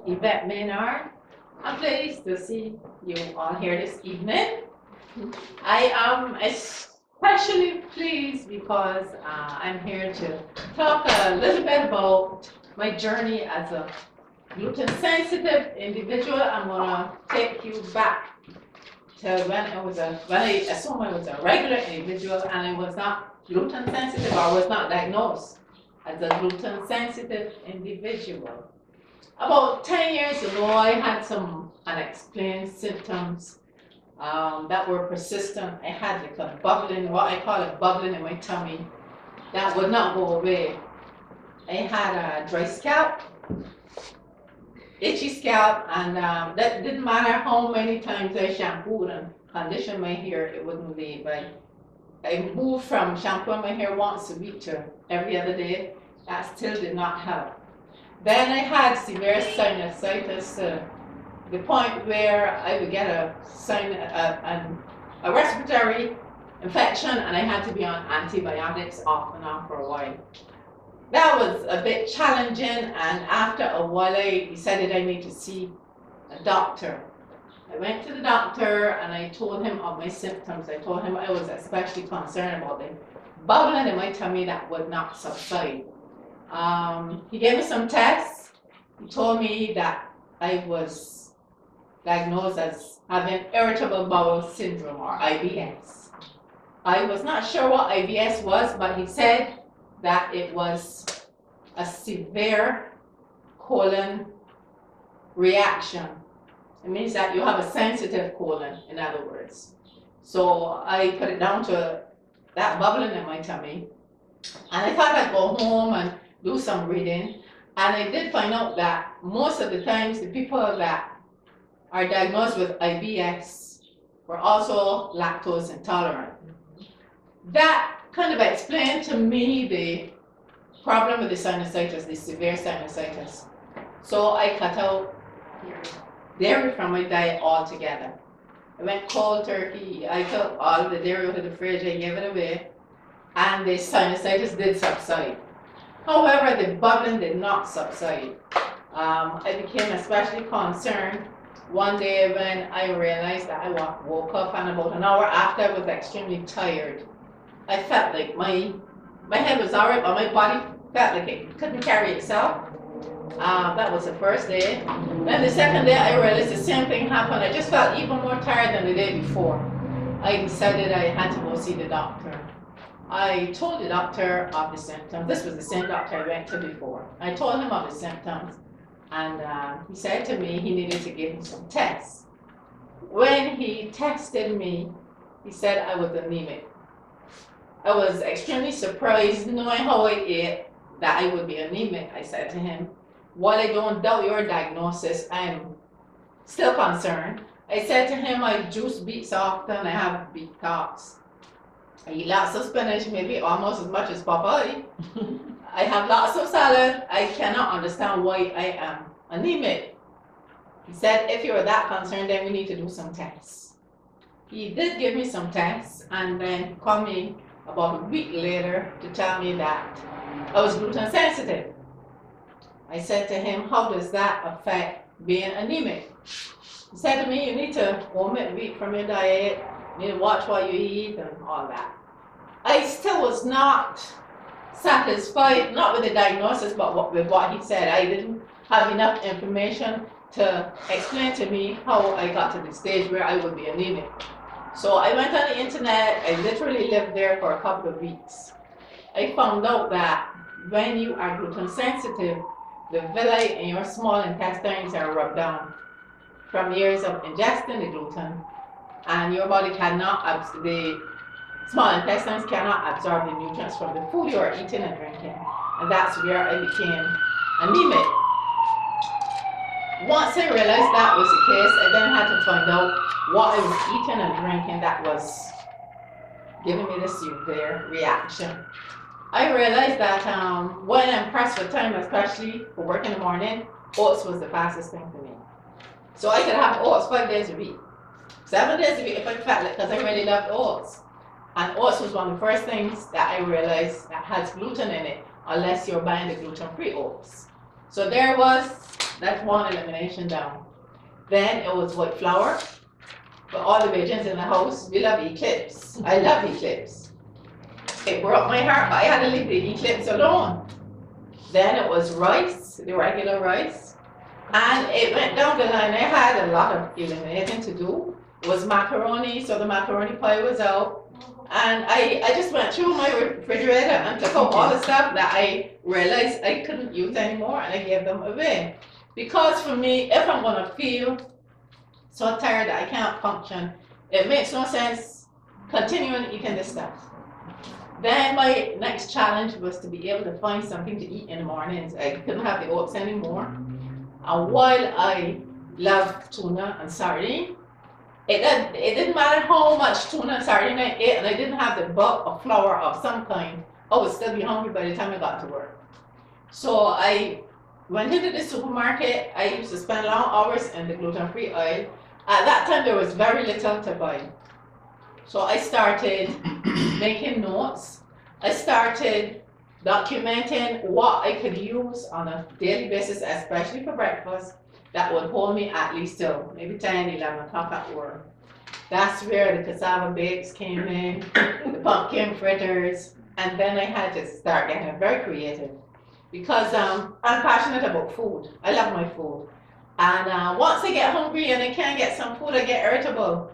Yvette Maynard. I'm pleased to see you all here this evening. I am especially pleased because I'm here to talk a little bit about my journey as a gluten-sensitive individual. I'm gonna take you back to when I assume I was a regular individual and I was not gluten-sensitive or was not diagnosed as a gluten-sensitive individual. About 10 years ago, I had some unexplained symptoms that were persistent. I had like a bubbling, what I call a bubbling in my tummy that would not go away. I had a dry scalp, itchy scalp, and that didn't matter how many times I shampooed and conditioned my hair, it wouldn't leave. I moved from shampooing my hair once a week to every other day. That still did not help. Then I had severe sinusitis to the point where I would get a respiratory infection and I had to be on antibiotics off and on for a while. That was a bit challenging, and after a while I decided I need to see a doctor. I went to the doctor and I told him of my symptoms. I told him I was especially concerned about the bubbling in my tummy that would not subside. He gave me some tests. He told me that I was diagnosed as having irritable bowel syndrome, or IBS. I was not sure what IBS was, but he said that it was a severe colon reaction. It means that you have a sensitive colon, in other words. So I put it down to that bubbling in my tummy, and I thought I'd go home and do some reading, and I did find out that most of the times the people that are diagnosed with IBS were also lactose intolerant. That kind of explained to me the problem with the sinusitis, the severe sinusitis. So I cut out dairy from my diet altogether. I went cold turkey, I took all the dairy out of the fridge, I gave it away, and the sinusitis did subside. However, the bubbling did not subside. I became especially concerned one day when I realized that I woke up, and about an hour after I was extremely tired. I felt like my head was alright, but my body felt like it couldn't carry itself. That was the first day. Then the second day I realized the same thing happened. I just felt even more tired than the day before. I decided I had to go see the doctor. I told the doctor of the symptoms. This was the same doctor I went to before. I told him of the symptoms, and he said to me he needed to give me some tests. When he tested me, he said I was anemic. I was extremely surprised, knowing how I ate, that I would be anemic. I said to him, while I don't doubt your diagnosis, I'm still concerned. I said to him, I juice beets often, I have beet cocks. I eat lots of spinach, maybe almost as much as Popeye. I have lots of salad. I cannot understand why I am anemic. He said, if you're that concerned, then we need to do some tests. He did give me some tests, and then he called me about a week later to tell me that I was gluten sensitive. I said to him, how does that affect being anemic? He said to me, you need to omit wheat from your diet, you need to watch what you eat and all that. I still was not satisfied, not with the diagnosis, but with what he said. I didn't have enough information to explain to me how I got to the stage where I would be anemic. So I went on the internet. I literally lived there for a couple of weeks. I found out that when you are gluten sensitive, the villi in your small intestines are rubbed down from years of ingesting the gluten, and your body cannot, the small intestines cannot absorb the nutrients from the food you are eating and drinking. And that's where I became anemic. Once I realized that was the case, I then had to find out what I was eating and drinking that was giving me this severe reaction. I realized that when I'm pressed for time, especially for work in the morning, oats was the fastest thing for me. So I could have oats 5 days a week, 7 days a week if I felt it, because I really loved oats. And oats was one of the first things that I realized that has gluten in it, unless you're buying the gluten-free oats. So there was That's one elimination down. Then it was white flour. For all the Bajans in the house, we love Eclipse. I love Eclipse. It broke my heart, but I had to leave the Eclipse alone. Then it was rice, the regular rice. And it went down the line. I had a lot of eliminating to do. It was macaroni, so the macaroni pie was out. And I just went through my refrigerator and took out all the stuff that I realized I couldn't use anymore, and I gave them away. Because for me, if I'm gonna feel so tired that I can't function, it makes no sense continuing eating this stuff. Then my next challenge was to be able to find something to eat in the mornings. I couldn't have the oats anymore. And while I love tuna and sardine, it didn't matter how much tuna and sardine I ate, and I didn't have the bulk of flour of some kind, I would still be hungry by the time I got to work. So I went into the supermarket. I used to spend long hours in the gluten-free aisle. At that time, there was very little to buy. So I started making notes. I started documenting what I could use on a daily basis, especially for breakfast, that would hold me at least till maybe 10, 11 o'clock at work. That's where the cassava bakes came in, the pumpkin fritters, and then I had to start getting very creative because I'm passionate about food. I love my food. And once I get hungry and I can't get some food, I get irritable.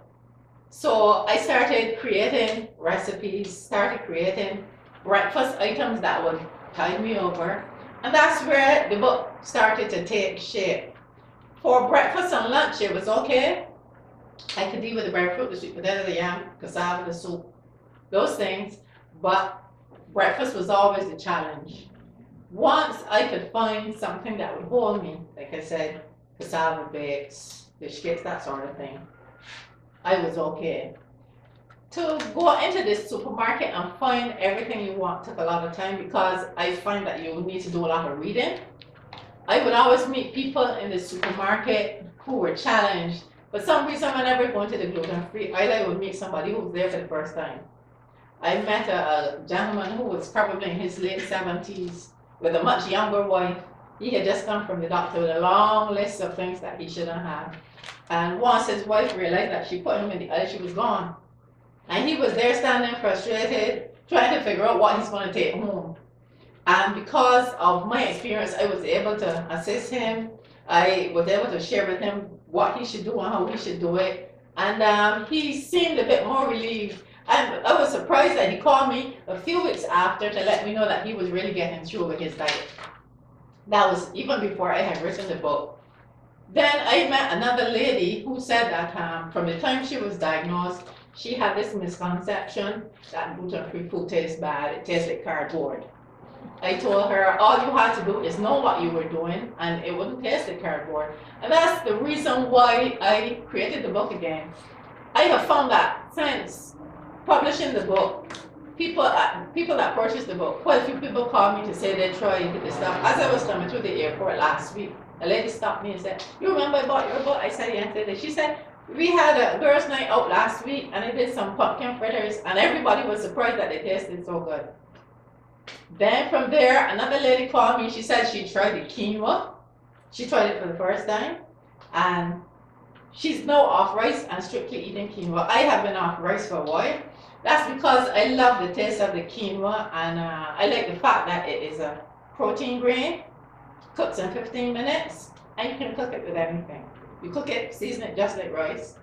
So I started creating recipes, started creating breakfast items that would tide me over. And that's where the book started to take shape. For breakfast and lunch, it was okay. I could deal with the breadfruit, the sweet potato, the yam, cassava, the soup, those things. But breakfast was always the challenge. Once I could find something that would hold me, like I said, cassava bakes, fish cakes, that sort of thing, I was okay. To go into this supermarket and find everything you want took a lot of time because I find that you need to do a lot of reading. I would always meet people in the supermarket who were challenged. For some reason, whenever I go into the gluten-free aisle, I would meet somebody who was there for the first time. I met a gentleman who was probably in his late 70s with a much younger wife. He had just come from the doctor with a long list of things that he shouldn't have. And once his wife realized that she put him in the aisle, she was gone. And he was there standing frustrated, trying to figure out what he's going to take home. And because of my experience, I was able to assist him. I was able to share with him what he should do and how he should do it. And he seemed a bit more relieved. And I was surprised that he called me a few weeks after to let me know that he was really getting through with his diet. That was even before I had written the book. Then I met another lady who said that from the time she was diagnosed, she had this misconception that gluten-free food tastes bad, it tastes like cardboard. I told her all you had to do is know what you were doing and it wouldn't taste like cardboard. And that's the reason why I created the book again. I have found that since publishing the book, people that purchased the book, quite a few people called me to say they tried this stuff. As I was coming through the airport last week, a lady stopped me and said, "You remember I bought your book?" I said, "Yeah." She said, "We had a girls' night out last week and I did some pumpkin fritters and everybody was surprised that they tasted so good." Then from there, another lady called me. She said she tried the quinoa. She tried it for the first time and she's now off rice and strictly eating quinoa. I have been off rice for a while. That's because I love the taste of the quinoa and I like the fact that it is a protein grain, cooks in 15 minutes, and you can cook it with anything. You cook it, season it just like rice,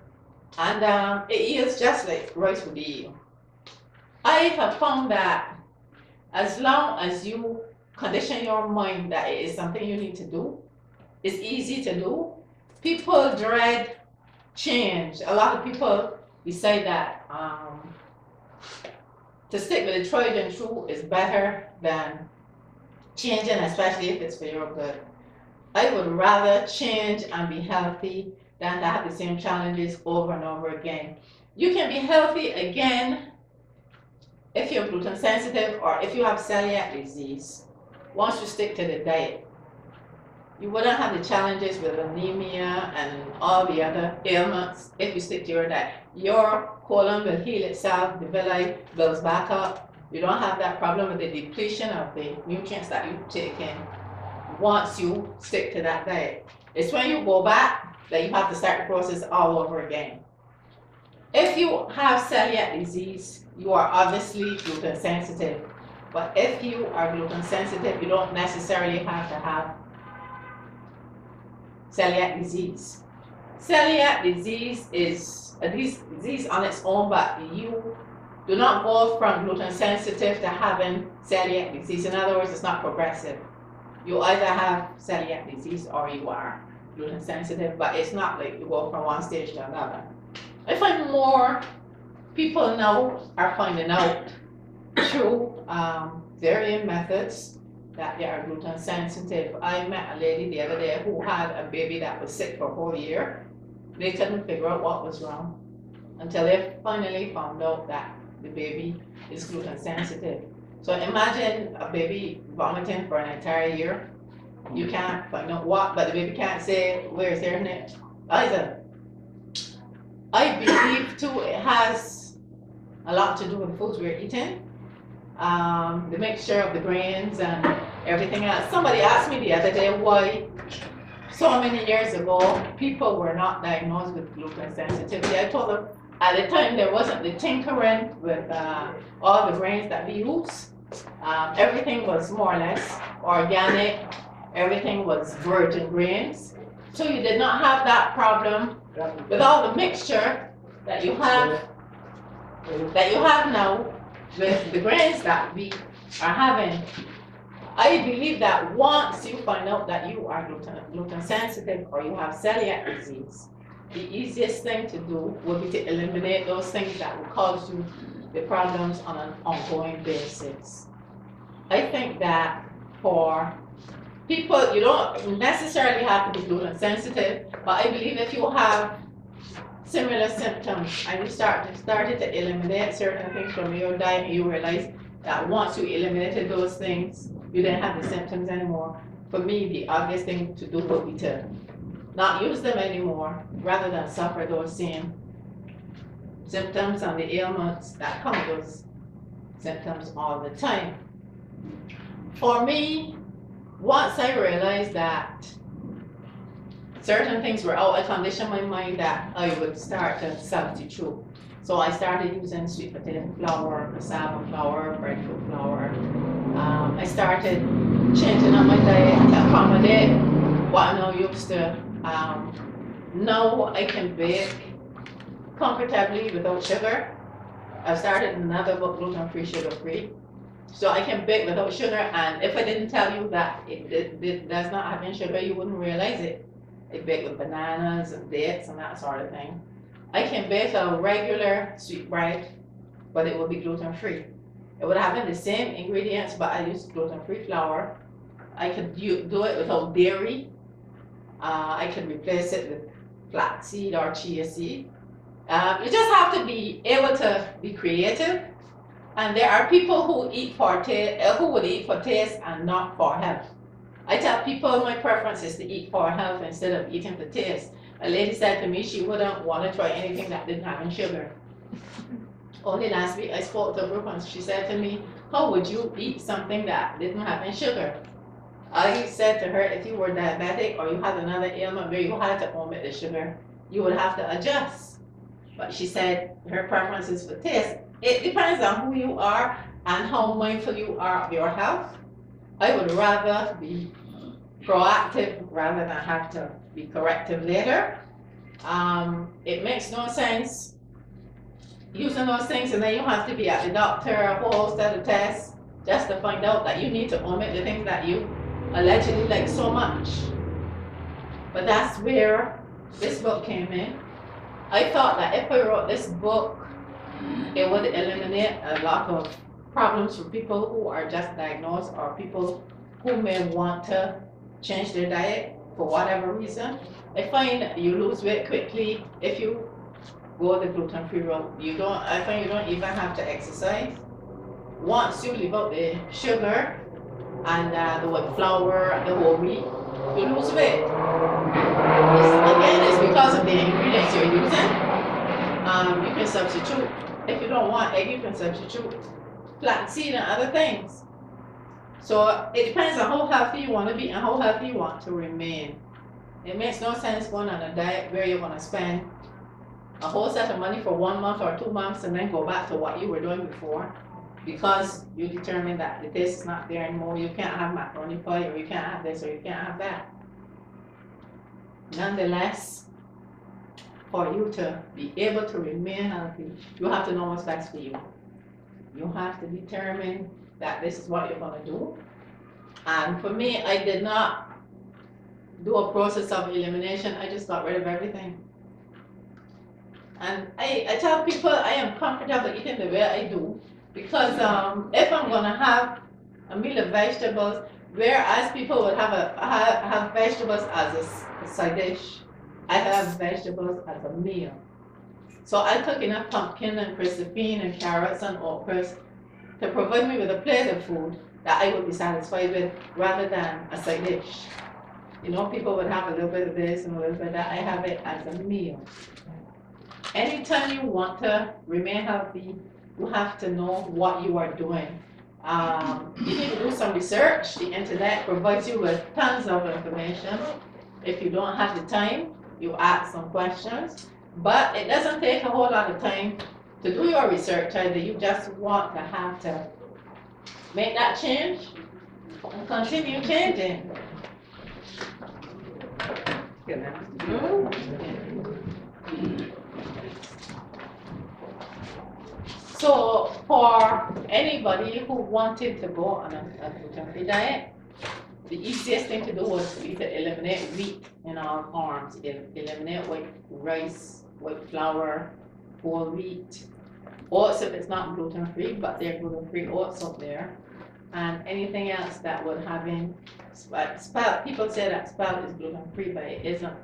and it yields just like rice would yield. I have found that as long as you condition your mind that it is something you need to do, it's easy to do. People dread change. A lot of people decide that to stick with the tried and true is better than changing, especially if it's for your good. I would rather change and be healthy than to have the same challenges over and over again. You can be healthy again if you're gluten sensitive or if you have celiac disease. Once you stick to the diet, you wouldn't have the challenges with anemia and all the other ailments if you stick to your diet. Your colon will heal itself, the villi builds back up. You don't have that problem with the depletion of the nutrients that you take in once you stick to that diet. It's when you go back that you have to start the process all over again. If you have celiac disease, you are obviously gluten sensitive. But if you are gluten sensitive, you don't necessarily have to have celiac disease. Celiac disease is a disease on its own, but you do not go from gluten sensitive to having celiac disease. In other words, it's not progressive. You either have celiac disease or you are gluten sensitive, but it's not like you go from one stage to another. I find more people now are finding out through varying methods that they are gluten sensitive. I met a lady the other day who had a baby that was sick for a whole year. They couldn't figure out what was wrong until they finally found out that the baby is gluten sensitive. So imagine a baby vomiting for an entire year. You can't find out what, but the baby can't say where's their nip either. I believe too it has a lot to do with the foods we're eating. The mixture of the grains and everything else. Somebody asked me the other day why so many years ago people were not diagnosed with gluten sensitivity. I told them at the time there wasn't the tinkering with all the grains that we use. Everything was more or less organic. Everything was virgin grains. So you did not have that problem with all the mixture that you have now with the grains that we are having. I believe that once you find out that you are gluten sensitive or you have celiac disease, the easiest thing to do would be to eliminate those things that will cause you the problems on an ongoing basis. I think that for people, you don't necessarily have to be gluten sensitive, but I believe if you have similar symptoms and you started to eliminate certain things from your diet and you realize that once you eliminated those things, you didn't have the symptoms anymore. For me, the obvious thing to do would be to not use them anymore rather than suffer those same symptoms and the ailments that come with those symptoms all the time. For me, once I realized that certain things were out, I conditioned my mind that I would start to substitute. So I started using sweet potato flour, cassava flour, breadfruit flour. I started changing up my diet to accommodate what I'm now used to. Now I can bake comfortably without sugar. I've started another book, Gluten-Free, Sugar-Free. So I can bake without sugar, and if I didn't tell you that it does not have any sugar, you wouldn't realize it. I bake with bananas and dates and that sort of thing. I can bake a regular sweet bread, but it will be gluten-free. It would have the same ingredients, but I use gluten-free flour. I could do it without dairy. I could replace it with flaxseed or chia seed. You just have to be able to be creative. And there are people who would eat for taste and not for health. I tell people my preference is to eat for health instead of eating for taste. A lady said to me she wouldn't want to try anything that didn't have any sugar. Only last week I spoke to a group and she said to me, how would you eat something that didn't have any sugar? I said to her, if you were diabetic or you had another ailment where you had to omit the sugar, you would have to adjust. But she said her preference is for taste. It depends on who you are and how mindful you are of your health. I would rather be proactive rather than have to be corrective later. It makes no sense using those things and then you have to be at the doctor, a whole set of tests, just to find out that you need to omit the things that you allegedly like so much. But that's where this book came in. I thought that if I wrote this book, it would eliminate a lot of problems for people who are just diagnosed or people who may want to change their diet for whatever reason. I find you lose weight quickly if you go the gluten-free route. I find you don't even have to exercise. Once you leave out the sugar and the white flour, the whole wheat, you lose weight. It's because of the ingredients you're using. You can substitute. If you don't want egg, you can substitute flaxseed and other things. So it depends on how healthy you want to be and how healthy you want to remain. It makes no sense going on a diet where you're gonna spend a whole set of money for 1 month or 2 months and then go back to what you were doing before because you determine that the taste is not there anymore. You can't have macaroni pie, or you can't have this, or you can't have that. Nonetheless, for you to be able to remain healthy, you have to know what's best for you. You have to determine that this is what you're going to do. And for me, I did not do a process of elimination. I just got rid of everything. And I tell people I am comfortable eating the way I do because if I'm going to have a meal of vegetables, whereas people would have vegetables as a side dish, I have vegetables as a meal. So I cook enough pumpkin and chrysobean and carrots and okras to provide me with a plate of food that I would be satisfied with rather than a side dish. You know, people would have a little bit of this and a little bit of that. I have it as a meal. Anytime you want to remain healthy, you have to know what you are doing. You need to do some research. The internet provides you with tons of information. If you don't have the time, you ask some questions. But it doesn't take a whole lot of time to do your research either. You just want to have to make that change and continue changing. So for anybody who wanted to go on a gluten-free diet, the easiest thing to do was to eliminate wheat in all forms. Eliminate white rice, white flour, whole wheat, oats if it's not gluten-free, but there are gluten-free oats up there, and anything else that would have in spelt. People say that spelt is gluten-free, but it isn't.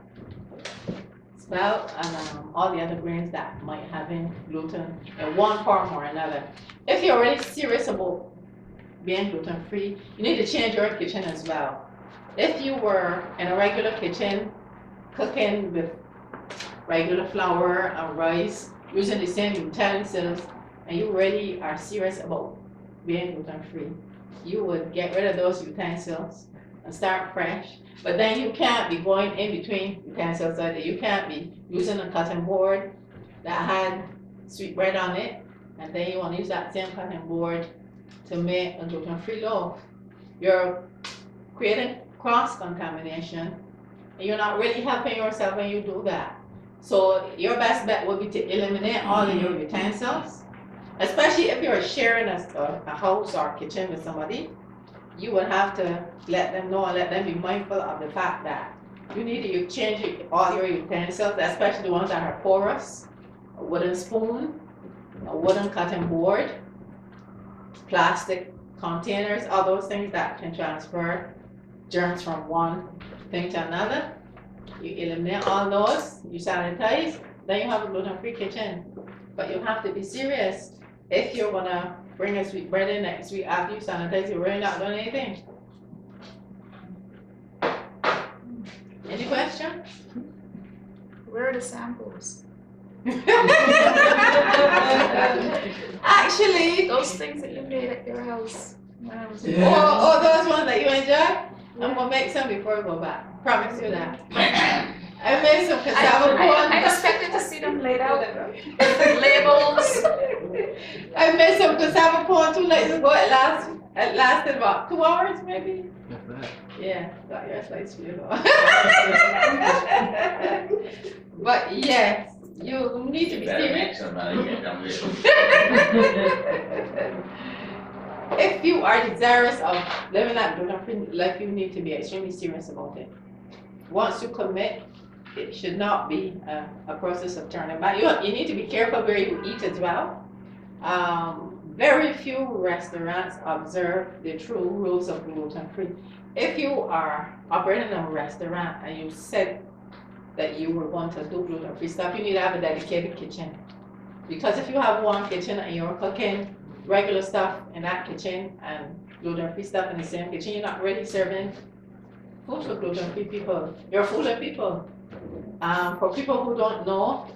Spelt and all the other grains that might have in gluten in one form or another. If you're really serious about being gluten-free, you need to change your kitchen as well. If you were in a regular kitchen, cooking with regular flour and rice, using the same utensils, and you really are serious about being gluten-free, you would get rid of those utensils and start fresh. But then you can't be going in between utensils either. You can't be using a cutting board that had sweet bread on it, and then you want to use that same cutting board to make a gluten-free loaf. You're creating cross-contamination, and you're not really helping yourself when you do that. So your best bet would be to eliminate all of your utensils, especially if you're sharing a house or kitchen with somebody. You would have to let them know and let them be mindful of the fact that you need to change all your utensils, especially the ones that are porous, a wooden spoon, a wooden cutting board, plastic containers, all those things that can transfer germs from one thing to another. You eliminate all those, you sanitize, then you have a gluten-free kitchen. But you have to be serious. If you're gonna bring a sweet bread in next week after you sanitize, you're really not doing anything. Any questions? Where are the samples? Actually, Those things that you made at your house when I was those ones that you enjoy, I'm gonna make some before we go back. Promise you that. I made some cassava corn. I expected to see them laid out. Labels. I made some cassava corn 2 nights ago. It lasted about 2 hours maybe. Yeah, got your slice for you. But yes, you need to be serious. If you are desirous of living that gluten-free life, you need to be extremely serious about it. Once you commit, it should not be a process of turning back. You need to be careful where you eat as well. Very few restaurants observe the true rules of gluten-free. If you are operating a restaurant and you said that you were going to do gluten-free stuff, you need to have a dedicated kitchen. Because if you have one kitchen and you're cooking regular stuff in that kitchen and gluten-free stuff in the same kitchen, you're not really serving food for gluten-free people. You're fooling people. For people who don't know,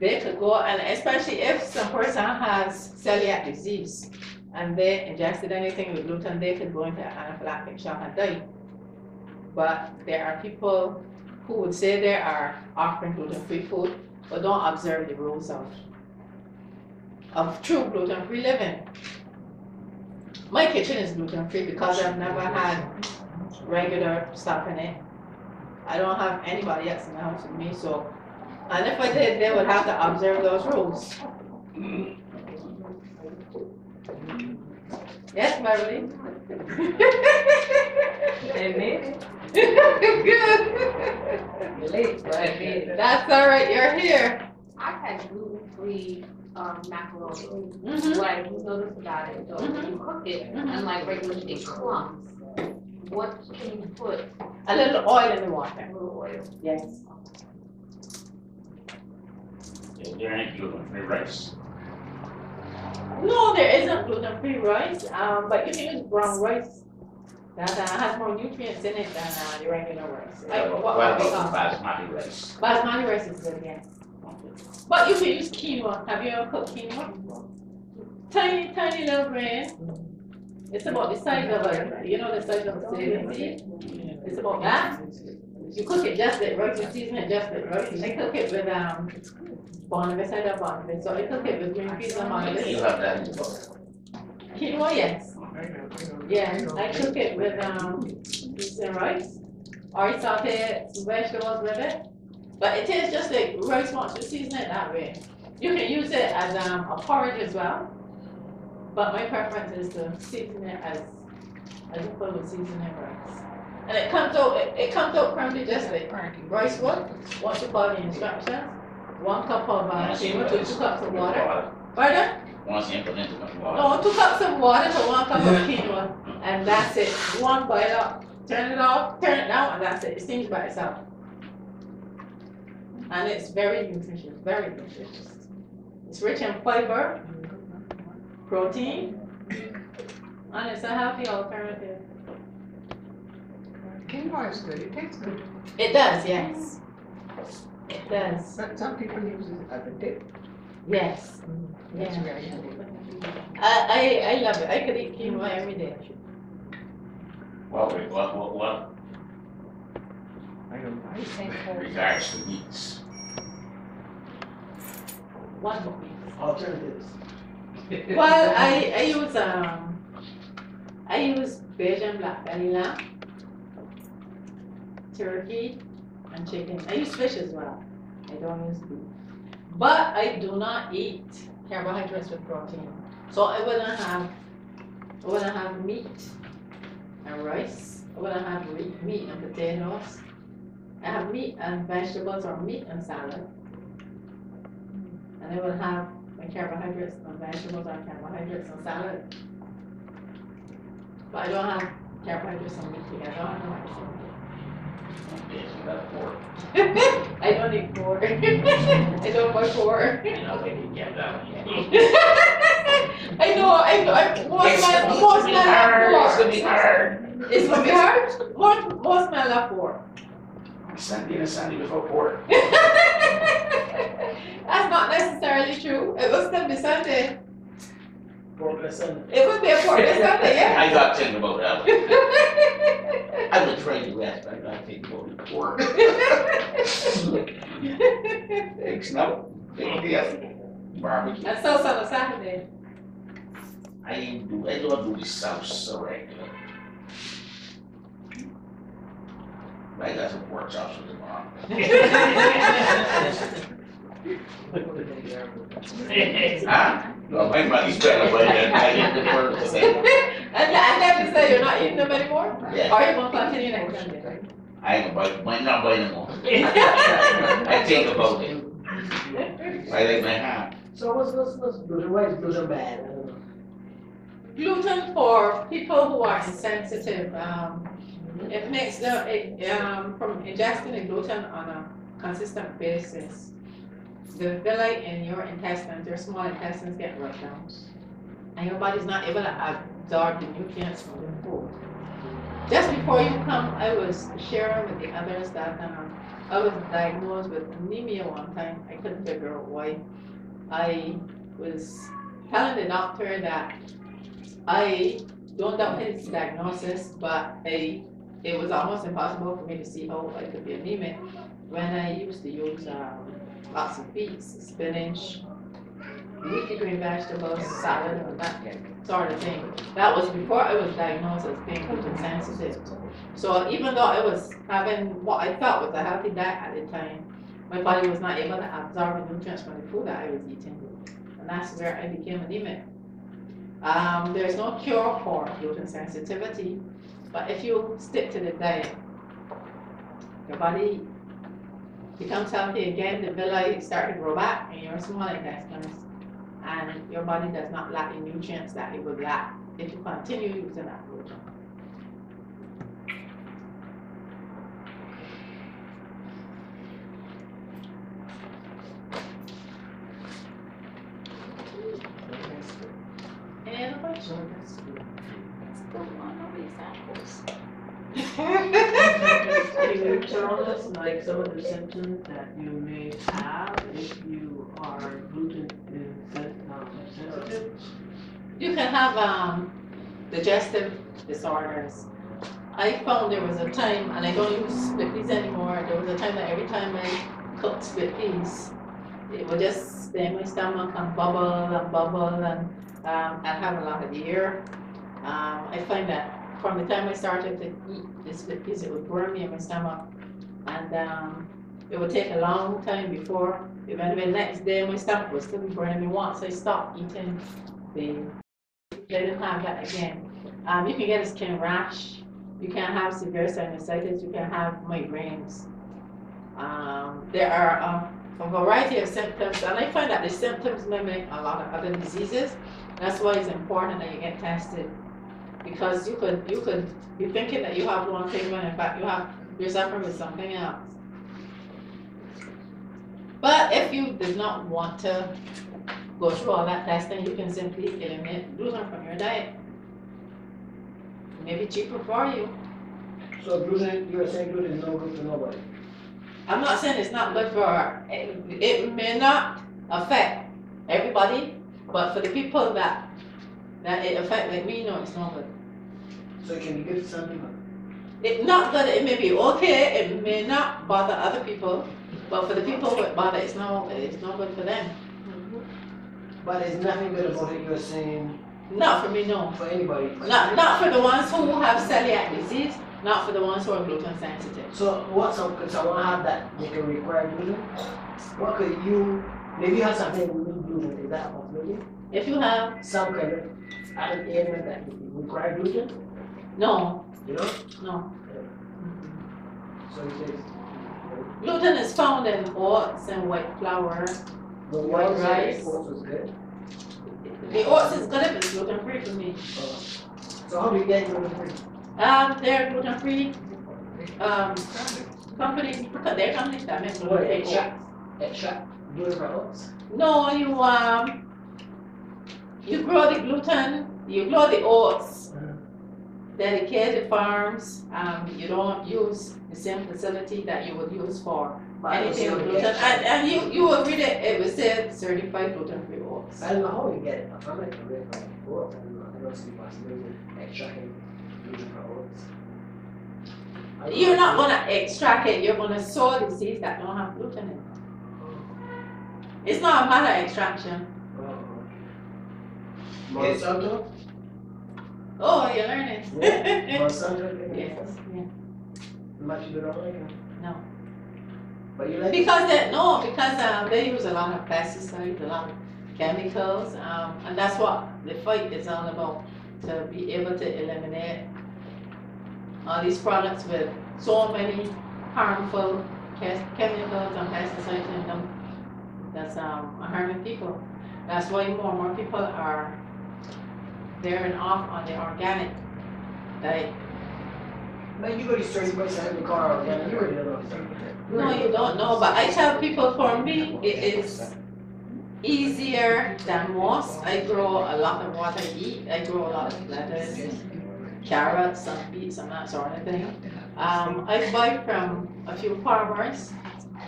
they could go, and especially if some person has celiac disease and they ingested anything with gluten, they could go into anaphylactic shock and die. But there are people who would say they are offering gluten-free food, but don't observe the rules of true gluten-free living. My kitchen is gluten-free because I've never had regular stuff in it. I don't have anybody else in the house with me, so, and if I did, they would have to observe those rules. Yes, Beverly? Good. That's all right, you're here. I've had gluten-free macaroni. Mhm. What I noticed about it, though, when you cook it, unlike regular, it clumps. What can you put? A little oil in the water. A little oil. Yes. There ain't gluten-free rice. No, there isn't gluten-free rice, but you can use brown rice. That has more nutrients in it than the regular rice. Like, what Well, they call basmati rice. basmati rice is good, yes. But you can use quinoa. Have you ever cooked quinoa? Tiny, tiny little grain. It's about the size of a, you know the size of a sailing seed? It's about that. You cook it just like right, you season it just like right. I cook it with Barnabas, I love Barnabas, so I cook it with green peas and You Barnabas. have that in the book. Quinoa, yes. Yeah, I cook it with peas and rice. Or I saute some vegetables with it. But it tastes just like rice once you season it that way. You can use it as a porridge as well. But my preference is to season it as a full seasoning rice. And it comes out crumbly just like rice would. Once you follow the instructions. 1 cup of quinoa to 2 cups of water. Pardon? Once you implement it with water. No, 2 cups of water to 1 cup of quinoa. And that's it. One boil up. Turn it off, turn it down, and that's it. It steams by itself. And it's very nutritious, very nutritious. It's rich in fiber, protein, and it's a healthy alternative. Quinoa is good, it tastes good. It does, yes. It does. But some people use it as a dip. Yes. That's Yeah. very handy. I love it. I could eat quinoa every day. What? I don't know. Regards to meats. One more. Alternatives. Well, I use Belgian black belly lamb, turkey, and chicken. I use fish as well. I don't use beef. But I do not eat carbohydrates with protein. So I wouldn't have meat and rice. I wouldn't have meat and potatoes. I have meat and vegetables or meat and salad. And I would have my carbohydrates and vegetables or carbohydrates and salad. But I don't have carbohydrates and meat together. I don't know what Yes, you got pork. I don't eat pork. I don't buy pork. You know, they can get that one. I know, most men love pork. It's gonna be hard. It's gonna be hard? Most men love pork. Sunday before pork. That's not necessarily true. It will still be Sunday. Pork Sunday. It would be a pork Sunday, yeah. I got thinking about that one. I would train the rest, but I got thinking about the pork. Big snow, big deal. Barbecue. And sauce on a Saturday. I don't do the sauce so regular. I got some pork chops for tomorrow. Huh? No, my money's better, but I get the pork today. And then you say you're not eating them anymore? Yeah. Or you won't continue next Sunday? I ain't not buying them more. I think about it. I like my hand. So what's gluten? Why is gluten bad? I don't know. Gluten for people who are insensitive, it makes them, from ingesting the gluten on a consistent basis, the villi in your intestines, your small intestines get run down. And your body's not able to absorb the nutrients from the food. Just before you come, I was sharing with the others that I was diagnosed with anemia one time. I couldn't figure out why. I was telling the doctor that I don't doubt his diagnosis, but I it was almost impossible for me to see how I could be anemic when I used to use lots of beets, spinach, leafy green vegetables, salad, and that sort of thing. That was before I was diagnosed as being gluten sensitive. So even though I was having what I thought was a healthy diet at the time, my body was not able to absorb the nutrients from the food that I was eating. And that's where I became anemic. There's no cure for gluten sensitivity, but if you stick to the diet, your body becomes healthy again, the villi start to grow back in your small intestines, and your body does not lack the nutrients that it would lack if you continue using that gluten. Any other questions? Still want no examples. Can you tell us like some of the symptoms that you may have if you are gluten sensitive? You can have digestive disorders. I found there was a time, and I don't use split peas anymore, there was a time that every time I cooked split peas, it would just stay in my stomach and bubble, and I'd have a lot of air. I find that from the time I started to eat the split peas, it would burn me in my stomach, and it would take a long time before, eventually the next day my stomach would still be burning me. Once I stopped eating I didn't have that again. You can get a skin rash, you can have severe sinusitis, you can have migraines. There are a variety of symptoms, and I find that the symptoms mimic a lot of other diseases. That's why it's important that you get tested, because you could be thinking that you have one thing when in fact you're suffering with something else. But if you did not want to go through all that testing, you can simply eliminate gluten from your diet. It may be cheaper for you. So gluten, you're saying gluten is no good for nobody? I'm not saying it's not good for, it may not affect everybody, but for the people that it affect, like me, no, it's not good. So it can be good to some people? It's not good, it may be okay, it may not bother other people, but for the people who it bother, it's not good for them. But there's nothing good about it, you're saying, Not for me, no. for anybody? Not for the ones who have celiac disease, not for the ones who are gluten sensitive. So what's up, could someone have that, they can require gluten? What could you, maybe you have something with gluten, is that a possibility? If you have, Some kind of added ailment that require gluten, no, you know? no. So it says, Gluten is found in oats and white flour. the White white rice. rice was good. The oats is good if it's gluten free for me. So how do you get gluten free? They're gluten free. Companies, they're companies that make gluten free oats. Extract gluten from oats? No, you grow the gluten, you grow the oats, dedicated farms. You don't use the same facility that you would use for anything with gluten. And you will read it, it will say certified gluten free oats. I don't know how you get it. I'm like a real oats. I don't see possibility of extracting gluten from oats. You're not gonna extract it, you're gonna sow the seeds that don't have gluten in it. It's not a matter of extraction. Monsanto? Oh, you're learning. Yeah. Monsanto? Yes, yeah. Much you don't like it? No. But you like it? Because they use a lot of pesticides, a lot of chemicals, and that's what the fight is all about, to be able to eliminate all these products with so many harmful chemicals and pesticides in them that's harming people. That's why more and more people are veering off on the organic diet. Man, you go to certain places and have the car organic, you already know. No, you don't know, but I tell people, for me, it is easier than most. I grow a lot of what I eat. I grow a lot of lettuce, carrots, and beets, and that sort of thing. I buy from a few farmers.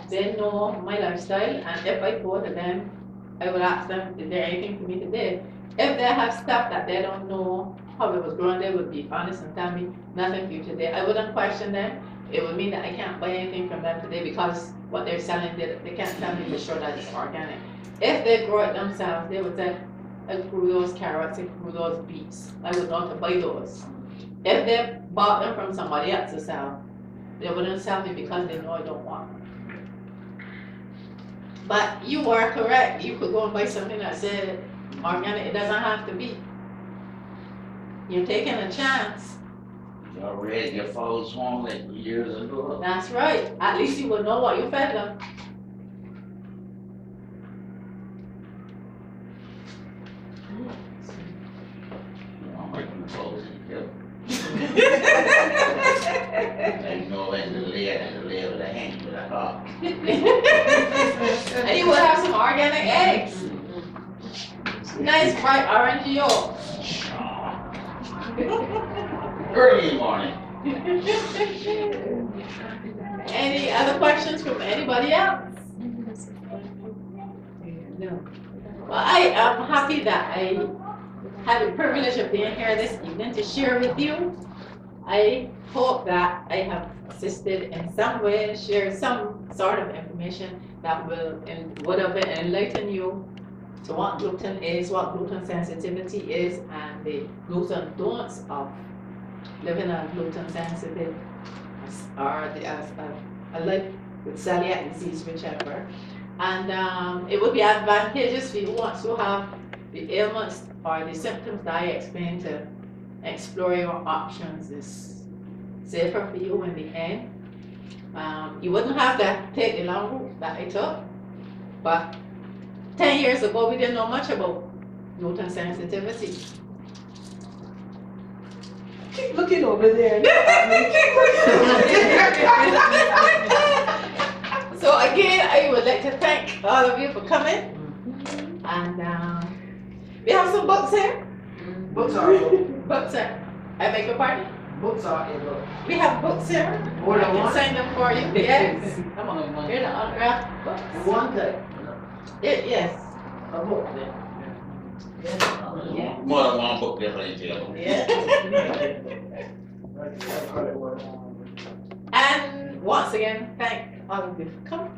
They know my lifestyle, and if I go to them, I will ask them, is there anything for me to do? If they have stuff that they don't know how it was grown, they would be honest and tell me nothing for you today. I wouldn't question them. It would mean that I can't buy anything from them today because what they're selling, they can't tell me for sure that it's organic. If they grow it themselves, they would say, I grew those carrots, I grew those beets. I would not buy those. If they bought them from somebody else to sell, they wouldn't sell me because they know I don't want them. But you are correct. You could go and buy something that said organic. It doesn't have to be. You're taking a chance. You already your folks home like years ago. That's right. At least you will know what you fed them. I'm making the folks here. Like, no, and the lid with a hand with a heart. And you will have some organic eggs. Nice bright orange yolk. Early in the morning. Any other questions from anybody else? No. Well, I am happy that I had the privilege of being here this evening to share with you. I hope that I have assisted in some way, shared some sort of information that will enlighten you to what gluten is, what gluten sensitivity is, and the gluten don'ts of living a gluten sensitive or a life with celiac disease, whichever. And it would be advantageous for you once you have the ailments or the symptoms that I explained to explore your options. Is safer for you in the end. You wouldn't have to take the long route that I took, but 10 years ago we didn't know much about gluten sensitivity. Keep looking over there. So again, I would like to thank all of you for coming. And we have some books here. Books are able. Books here. I beg your pardon? Books are able. We have books here. More I than can one? sign them for you. Yes. Come on. Here are the autographed books. One thing. Yes. A book then. Yeah. More than one book different table. Yeah. And once again, thank all of you for coming.